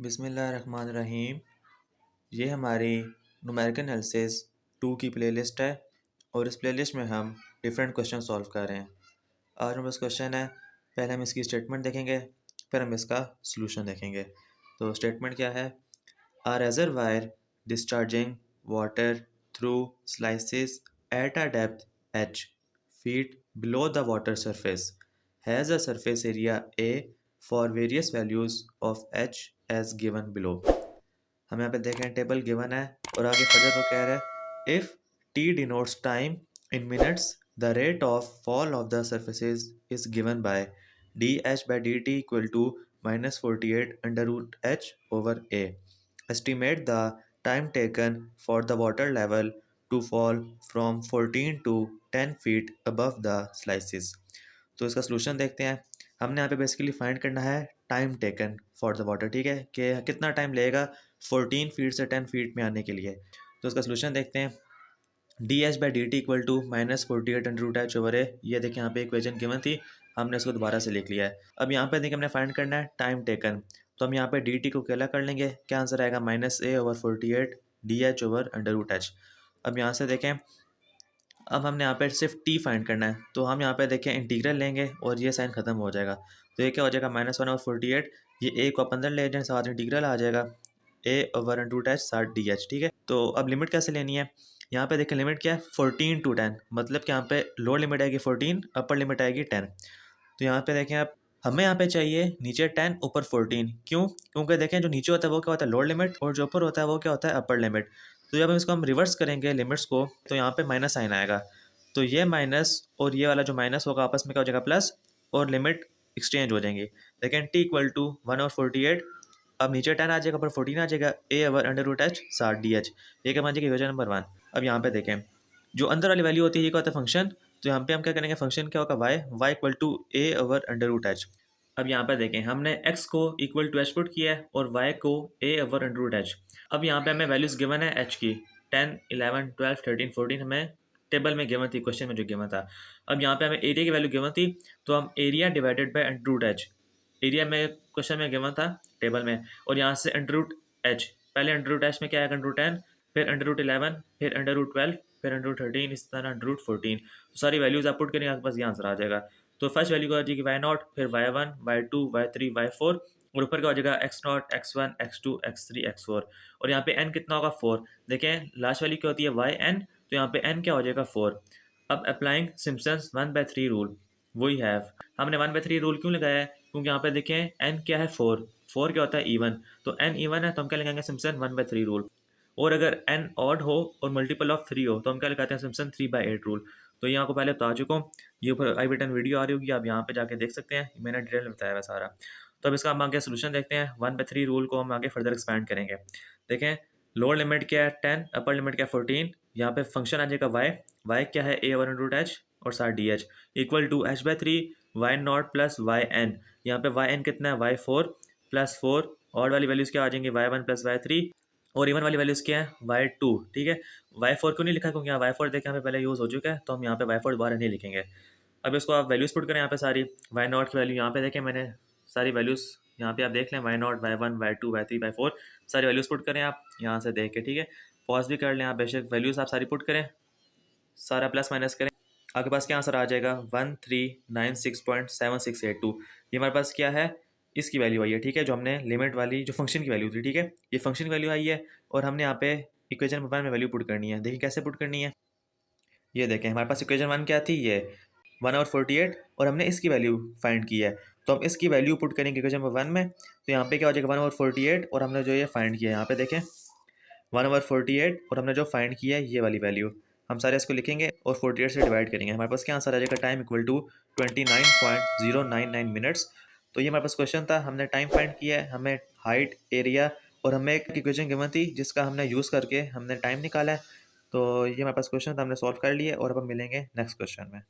बिस्मिल्लाहिर्रहमानिर्रहीम। ये हमारी न्यूमेरिकल एनालिसिस 2 की प्लेलिस्ट है और इस प्लेलिस्ट में हम डिफरेंट क्वेश्चन सॉल्व कर रहे हैं। आज हमारे पास क्वेश्चन है, पहले हम इसकी स्टेटमेंट देखेंगे, फिर हम इसका सॉल्यूशन देखेंगे। तो स्टेटमेंट क्या है? A reservoir discharging water through slices at a depth h feet below the water surface has a surface area A for various values of h as given below। हम यहाँ पे देखें टेबल गिवन है और आगे further वो कह रहा है if t denotes time in minutes the rate of fall of the surfaces is given by dh by dt equal to -48 under root h over a। Estimate the time taken for the water level to fall from 14 to 10 feet above the slices। तो इसका solution देखते हैं। हमने यहाँ पे basically find करना है time taken for the water, ठीक है, कि कितना टाइम लगेगा 14 फीट से 10 फीट में आने के लिए। तो इसका सलूशन देखते हैं। D H by D T equal to -48 under root H over A. ये देखिए यहाँ पे इक्वेशन गिवन थी, हमने इसको दोबारा से लिख लिया है। अब यहाँ पे देखिए हमने फाइंड करना है टाइम टेकन, तो हम यहाँ पे डी टी को अकेला कर लेंगे। क्या आंसर आएगा? -a/48 d h over under root h. अब यहाँ से देखें, अब हमने यहाँ पे सिर्फ टी फाइंड करना है, तो हम यहाँ पे देखें इंटीग्रल लेंगे और ये साइन खत्म हो जाएगा। तो ये क्या हो जाएगा? -1/48। ये ए को आप अंदर ले जाएं, साथ इंटीग्रल आ जाएगा a/√h साथ डी एच, ठीक है। तो अब लिमिट कैसे लेनी है? यहाँ पे देखें लिमिट क्या है? 14 to 10, मतलब कि यहाँ पे लोअर लिमिट आएगी 14, अपर लिमिट आएगी 10। तो यहाँ पे देखें आप, हमें यहाँ पे चाहिए नीचे 10 ऊपर 14। क्यों? क्योंकि देखें जो नीचे होता है वो क्या होता है? लोअर लिमिट, और जो ऊपर होता है वो क्या होता है? Upper limit. तो जब हम इसको हम रिवर्स करेंगे लिमिट्स को, तो यहाँ पे माइनस साइन आएगा। तो ये माइनस और ये वाला जो माइनस होगा आपस में क्या हो जाएगा? प्लस, और लिमिट एक्सचेंज हो जाएंगी। देखें टी इक्वल टू 1/48। अब नीचे 10 आ जाएगा, ऊपर 14 आ जाएगा, a/√h साथ डी एच। ये क्या बन जाएगी? Equation number 1। अब यहाँ पे देखें जो अंदर वाली वैल्यू होती है ये क्या होता है? फंक्शन। तो यहाँ पे हम क्या करेंगे? फंक्शन क्या होगा? y equal to a/√h। अब यहाँ पे देखें हमने x को इक्वल टू h पुट किया है और y को a/√h। अब यहाँ पे हमें वैल्यूज गिवन है h की 10, 11, 12, 13, 14 हमें टेबल में गिवन थी, क्वेश्चन में जो गिवन था। अब यहाँ पे हमें एरिया की वैल्यू गिवन थी, तो हम area divided by √h, area में क्वेश्चन में गिवन था टेबल में, और यहाँ से √h, पहले √h में क्या आएगा? √10, फिर √11, फिर √12, फिर √13, इस तरह √14। तो सारी वैल्यूज आप पुट करेंगे, आपके पास ये आंसर आ जाएगा। तो फर्स्ट वैल्यू क्या हो जाएगी? y0, फिर y1, y2, y3, y4, और ऊपर क्या हो जाएगा? x0, x1, x2, x3, x4, और यहाँ पे n कितना होगा? 4। देखें लास्ट वैल्यू क्या होती है? yn, तो यहाँ पे n क्या हो जाएगा? 4। अब अप्लाइंग सिम्पसन्स 1/3 रूल, वही हैव, हमने 1/3 रूल क्यों लगाया है? क्योंकि यहाँ पे देखें n क्या है? 4, 4 क्या होता है? इवन, तो n इवन है तो हम क्या लगाएंगे? Simpson 1/3 rule. और अगर n ऑड हो और मल्टीपल ऑफ 3 हो तो हम क्या लगाते हैं? Simpson 3/8 rule. तो ये आपको पहले बता चुका हूँ, ये ऊपर आई बटन वीडियो आ रही होगी, आप यहाँ पे जाके देख सकते हैं, मैंने डिटेल में बताया हुआ सारा। तो अब इसका हम आगे सोल्यूशन देखते हैं। 1/3 रूल को हम आगे फर्दर एक्सपैंड करेंगे। देखें लोअर लिमिट क्या है? 10, अपर लिमिट क्या है? 14। यहाँ पे फंक्शन आ जाएगा y क्या है? a/√h और साथ d h equal to h/3 y0 plus yn। यहाँ पे yn कितना है? y4 प्लस 4, और वाली वैल्यूज़ क्या आ जाएंगी? y1 प्लस y3, और इवन वाली वैल्यूज़ क्या है? y2, ठीक है। y4 क्यों नहीं लिखा? क्योंकि यहाँ y4 देखें यहाँ पे पहले यूज़ हो चुका है, तो हम यहाँ पे y4 दोबारा नहीं लिखेंगे। अब इसको आप वैल्यूज़ पुट करें यहाँ पे सारी, y0 की वैल्यू यहाँ पे देखें, मैंने सारी वैल्यूज़ यहाँ पे आप देख लें, y0, y1, y2, y3, y4 सारी वैल्यूज़ पुट करें आप यहाँ से देख के, ठीक है। पॉज भी कर लें आप, बेशक वैल्यूज़ आप सारी पुट करें, सारा प्लस माइनस करें, आपके पास क्या आंसर आ जाएगा? 1396.7682। ये हमारे पास क्या है? इसकी वैल्यू आई है, ठीक है, जो हमने लिमिट वाली जो फंक्शन की वैल्यू थी, ठीक है, ये फंक्शन की वैल्यू आई है, और हमने यहाँ पे इक्वेशन 1 में वैल्यू पुट करनी है। देखिए कैसे पुट करनी है, ये देखें हमारे पास इक्वेशन 1 क्या थी? ये 1/48, और हमने इसकी वैल्यू फाइंड की है, तो हम इसकी वैल्यू पुट करेंगे इक्वेशन 1 में। तो यहाँ पे क्या हो जाएगा? 1/48, और हमने जो ये फाइंड किया है, यहाँ पे देखें 1/48, और हमने जो फाइंड किया है ये वाली वैल्यू, हम सारे इसको लिखेंगे और 48 से डिवाइड करेंगे। हमारे पास क्या आंसर आ जाएगा? Time equal to 29.099 minutes. तो ये हमारे पास क्वेश्चन था, हमने टाइम फाइंड किया है, हमें हाइट, एरिया, और हमें एक इक्वेशन गिवन थी जिसका हमने यूज़ करके हमने टाइम निकाला है। तो ये हमारे पास क्वेश्चन था, हमने सॉल्व कर लिया, और अब हम मिलेंगे नेक्स्ट क्वेश्चन में।